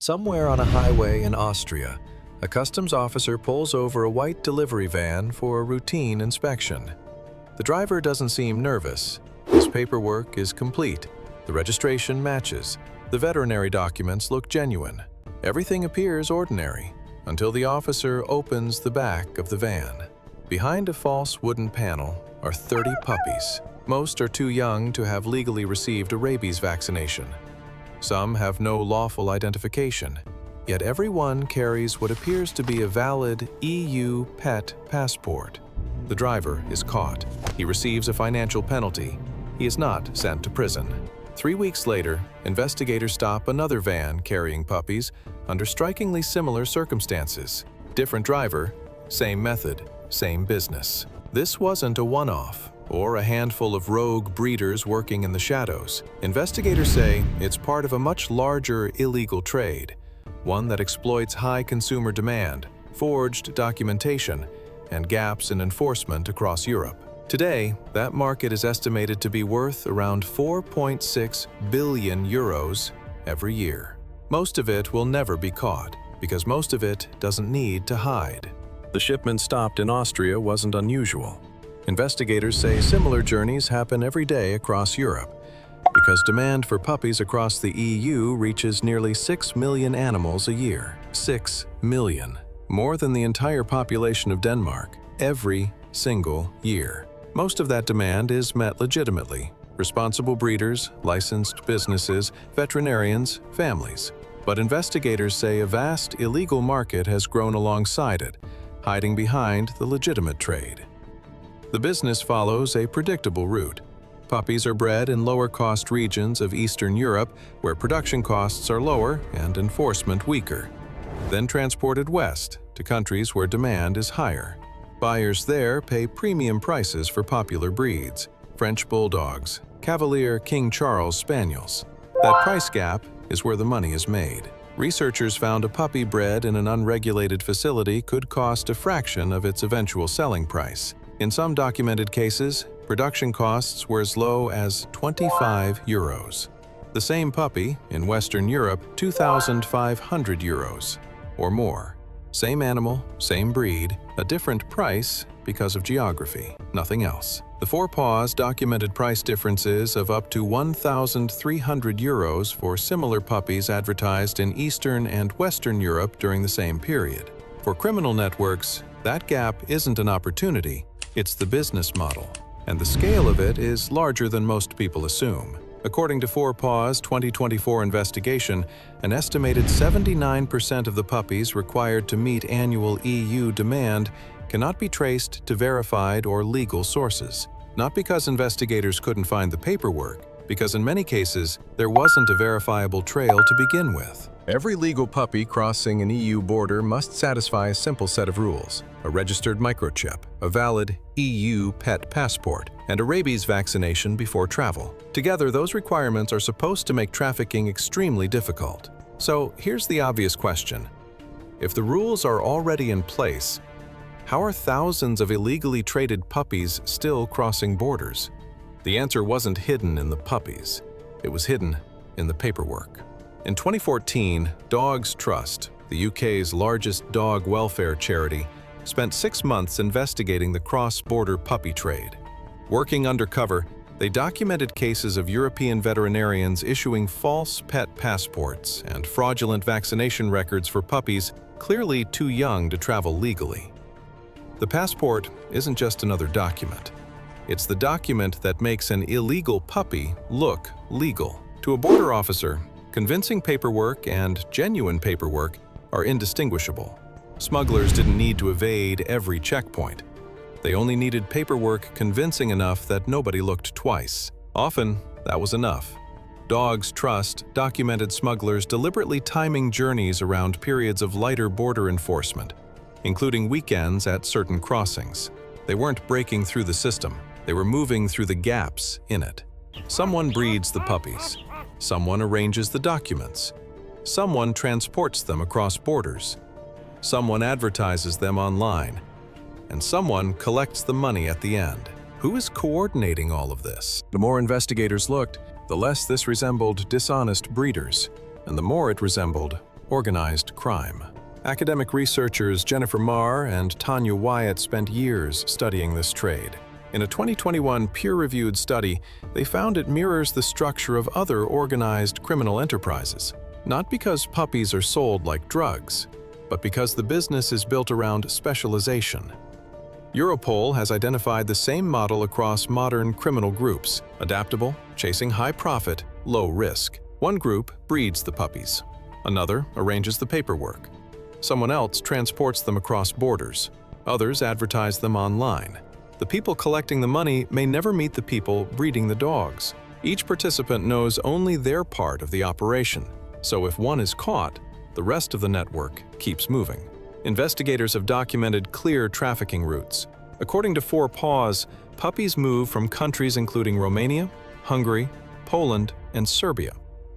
Somewhere on a highway in Austria, a customs officer pulls over a white delivery van for a routine inspection. The driver doesn't seem nervous. His paperwork is complete. The registration matches. The veterinary documents look genuine. Everything appears ordinary until the officer opens the back of the van. Behind a false wooden panel are 30 puppies. Most are too young to have legally received a rabies vaccination. Some have no lawful identification, yet every one carries what appears to be a valid EU pet passport. The driver is caught. He receives a financial penalty. He is not sent to prison. 3 weeks later, investigators stop another van carrying puppies under strikingly similar circumstances. Different driver, same method, same business. This wasn't a one-off or a handful of rogue breeders working in the shadows. Investigators say it's part of a much larger illegal trade, one that exploits high consumer demand, forged documentation, and gaps in enforcement across Europe. Today, that market is estimated to be worth around 4.6 billion euros every year. Most of it will never be caught, because most of it doesn't need to hide. The shipment stopped in Austria wasn't unusual. Investigators say similar journeys happen every day across Europe, because demand for puppies across the EU reaches nearly 6 million animals a year. 6 million. More than the entire population of Denmark, every single year. Most of that demand is met legitimately. Responsible breeders, licensed businesses, veterinarians, families. But investigators say a vast illegal market has grown alongside it, hiding behind the legitimate trade. The business follows a predictable route. Puppies are bred in lower-cost regions of Eastern Europe, where production costs are lower and enforcement weaker, then transported west to countries where demand is higher. Buyers there pay premium prices for popular breeds, French Bulldogs, Cavalier King Charles Spaniels. That price gap is where the money is made. Researchers found a puppy bred in an unregulated facility could cost a fraction of its eventual selling price. In some documented cases, production costs were as low as 25 euros. The same puppy, in Western Europe, 2,500 euros or more. Same animal, same breed, a different price because of geography, nothing else. The four Paws documented price differences of up to 1,300 euros for similar puppies advertised in Eastern and Western Europe during the same period. For criminal networks, that gap isn't an opportunity, it's the business model, and the scale of it is larger than most people assume. According to 4Paws' 2024 investigation, an estimated 79% of the puppies required to meet annual EU demand cannot be traced to verified or legal sources. Not because investigators couldn't find the paperwork, because in many cases, there wasn't a verifiable trail to begin with. Every legal puppy crossing an EU border must satisfy a simple set of rules: a registered microchip, a valid EU pet passport, and a rabies vaccination before travel. Together, those requirements are supposed to make trafficking extremely difficult. So here's the obvious question. If the rules are already in place, how are thousands of illegally traded puppies still crossing borders? The answer wasn't hidden in the puppies. It was hidden in the paperwork. In 2014, Dogs Trust, the UK's largest dog welfare charity, spent 6 months investigating the cross-border puppy trade. Working undercover, they documented cases of European veterinarians issuing false pet passports and fraudulent vaccination records for puppies clearly too young to travel legally. The passport isn't just another document. It's the document that makes an illegal puppy look legal. To a border officer, convincing paperwork and genuine paperwork are indistinguishable. Smugglers didn't need to evade every checkpoint. They only needed paperwork convincing enough that nobody looked twice. Often, that was enough. Dogs Trust documented smugglers deliberately timing journeys around periods of lighter border enforcement, including weekends at certain crossings. They weren't breaking through the system. They were moving through the gaps in it. Someone breeds the puppies. Someone arranges the documents. Someone transports them across borders. Someone advertises them online. And someone collects the money at the end. Who is coordinating all of this? The more investigators looked, the less this resembled dishonest breeders, and the more it resembled organized crime. Academic researchers Jennifer Marr and Tanya Wyatt spent years studying this trade. In a 2021 peer-reviewed study, they found it mirrors the structure of other organized criminal enterprises, not because puppies are sold like drugs, but because the business is built around specialization. Europol has identified the same model across modern criminal groups: adaptable, chasing high profit, low risk. One group breeds the puppies. Another arranges the paperwork. Someone else transports them across borders. Others advertise them online. The people collecting the money may never meet the people breeding the dogs. Each participant knows only their part of the operation, so if one is caught, the rest of the network keeps moving. Investigators have documented clear trafficking routes. According to Paws, puppies move from countries including Romania, Hungary, Poland, and Serbia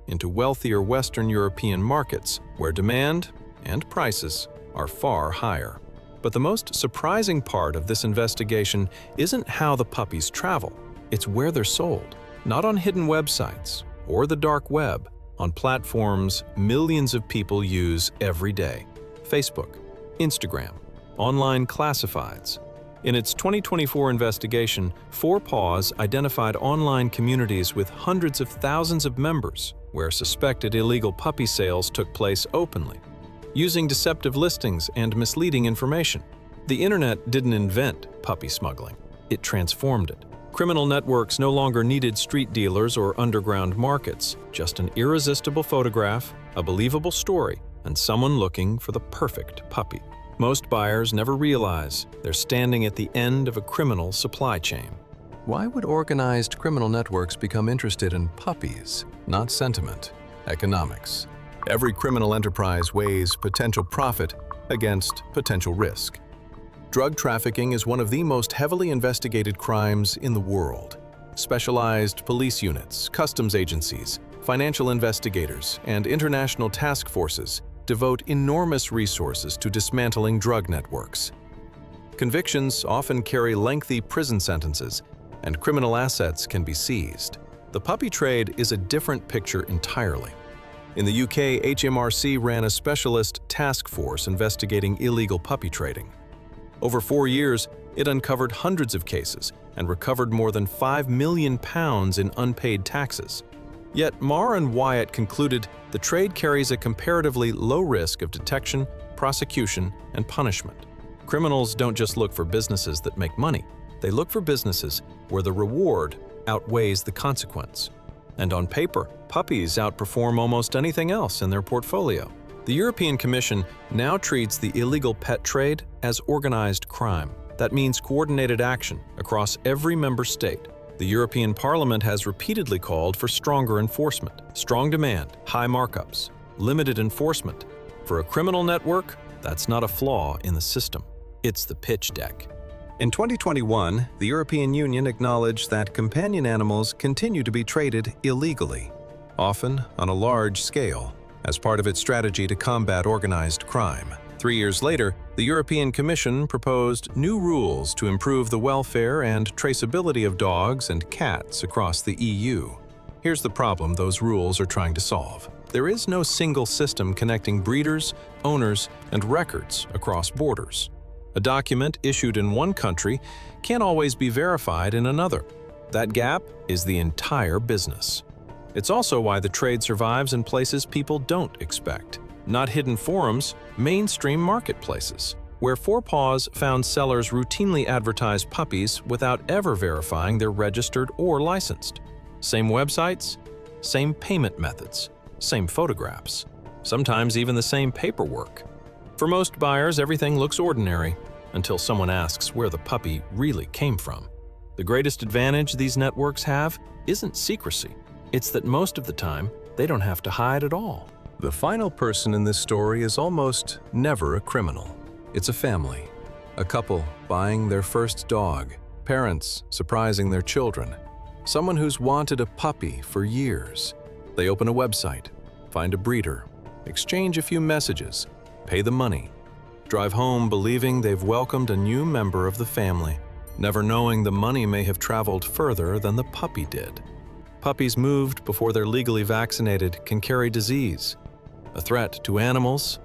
into wealthier Western European markets where demand and prices are far higher. But the most surprising part of this investigation isn't how the puppies travel, it's where they're sold. Not on hidden websites or the dark web, on platforms millions of people use every day: Facebook, Instagram, online classifieds. In its 2024 investigation, Paws identified online communities with hundreds of thousands of members where suspected illegal puppy sales took place openly, using deceptive listings and misleading information. The internet didn't invent puppy smuggling, it transformed it. Criminal networks no longer needed street dealers or underground markets, just an irresistible photograph, a believable story, and someone looking for the perfect puppy. Most buyers never realize they're standing at the end of a criminal supply chain. Why would organized criminal networks become interested in puppies? Not sentiment, economics. Every criminal enterprise weighs potential profit against potential risk. Drug trafficking is one of the most heavily investigated crimes in the world. Specialized police units, customs agencies, financial investigators, and international task forces devote enormous resources to dismantling drug networks. Convictions often carry lengthy prison sentences, and criminal assets can be seized. The puppy trade is a different picture entirely. In the UK, HMRC ran a specialist task force investigating illegal puppy trading. Over 4 years, it uncovered hundreds of cases and recovered more than £5 million in unpaid taxes. Yet Marr and Wyatt concluded the trade carries a comparatively low risk of detection, prosecution, and punishment. Criminals don't just look for businesses that make money, they look for businesses where the reward outweighs the consequence. And on paper, puppies outperform almost anything else in their portfolio. The European Commission now treats the illegal pet trade as organized crime. That means coordinated action across every member state. The European Parliament has repeatedly called for stronger enforcement. Strong demand, high markups, limited enforcement. For a criminal network, that's not a flaw in the system. It's the pitch deck. In 2021, the European Union acknowledged that companion animals continue to be traded illegally, often on a large scale, as part of its strategy to combat organized crime. 3 years later, the European Commission proposed new rules to improve the welfare and traceability of dogs and cats across the EU. Here's the problem those rules are trying to solve. There is no single system connecting breeders, owners, and records across borders. A document issued in one country can't always be verified in another. That gap is the entire business. It's also why the trade survives in places people don't expect. Not hidden forums, mainstream marketplaces, where Paws found sellers routinely advertise puppies without ever verifying they're registered or licensed. Same websites, same payment methods, same photographs, sometimes even the same paperwork. For most buyers, everything looks ordinary until someone asks where the puppy really came from. The greatest advantage these networks have isn't secrecy. It's that most of the time, they don't have to hide at all. The final person in this story is almost never a criminal. It's a family, a couple buying their first dog, parents surprising their children, someone who's wanted a puppy for years. They open a website, find a breeder, exchange a few messages, pay the money, drive home believing they've welcomed a new member of the family, never knowing the money may have traveled further than the puppy did. Puppies moved before they're legally vaccinated can carry disease. a threat to animals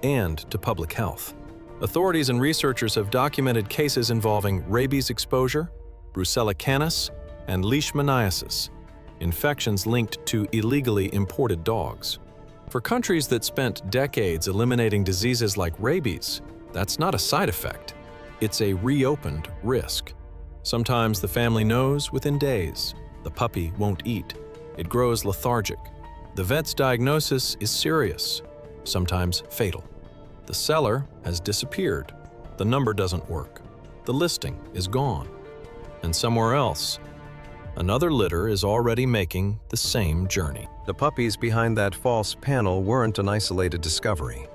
and to public health. Authorities and researchers have documented cases involving rabies exposure, Brucella canis, and leishmaniasis, infections linked to illegally imported dogs. For countries that spent decades eliminating diseases like rabies, that's not a side effect. It's a reopened risk. Sometimes the family knows within days. The puppy won't eat. It grows lethargic. The vet's diagnosis is serious, sometimes fatal. The seller has disappeared. The number doesn't work. The listing is gone. And somewhere else, another litter is already making the same journey. The puppies behind that false panel weren't an isolated discovery.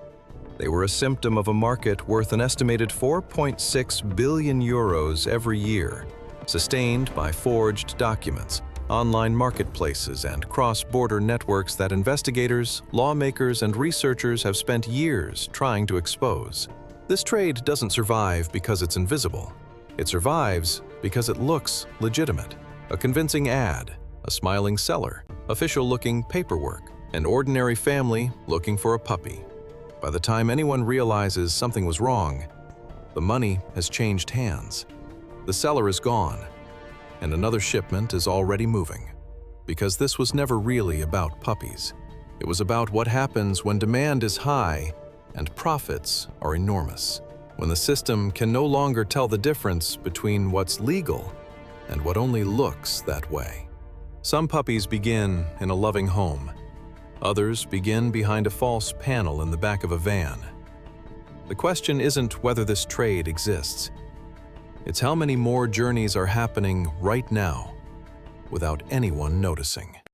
They were a symptom of a market worth an estimated 4.6 billion euros every year, sustained by forged documents, online marketplaces, and cross-border networks that investigators, lawmakers, and researchers have spent years trying to expose. This trade doesn't survive because it's invisible. It survives because it looks legitimate. A convincing ad, a smiling seller, official-looking paperwork, an ordinary family looking for a puppy. By the time anyone realizes something was wrong, the money has changed hands. The seller is gone, and another shipment is already moving. Because this was never really about puppies. It was about what happens when demand is high and profits are enormous. When the system can no longer tell the difference between what's legal and what only looks that way. Some puppies begin in a loving home. Others begin behind a false panel in the back of a van. The question isn't whether this trade exists. It's how many more journeys are happening right now without anyone noticing.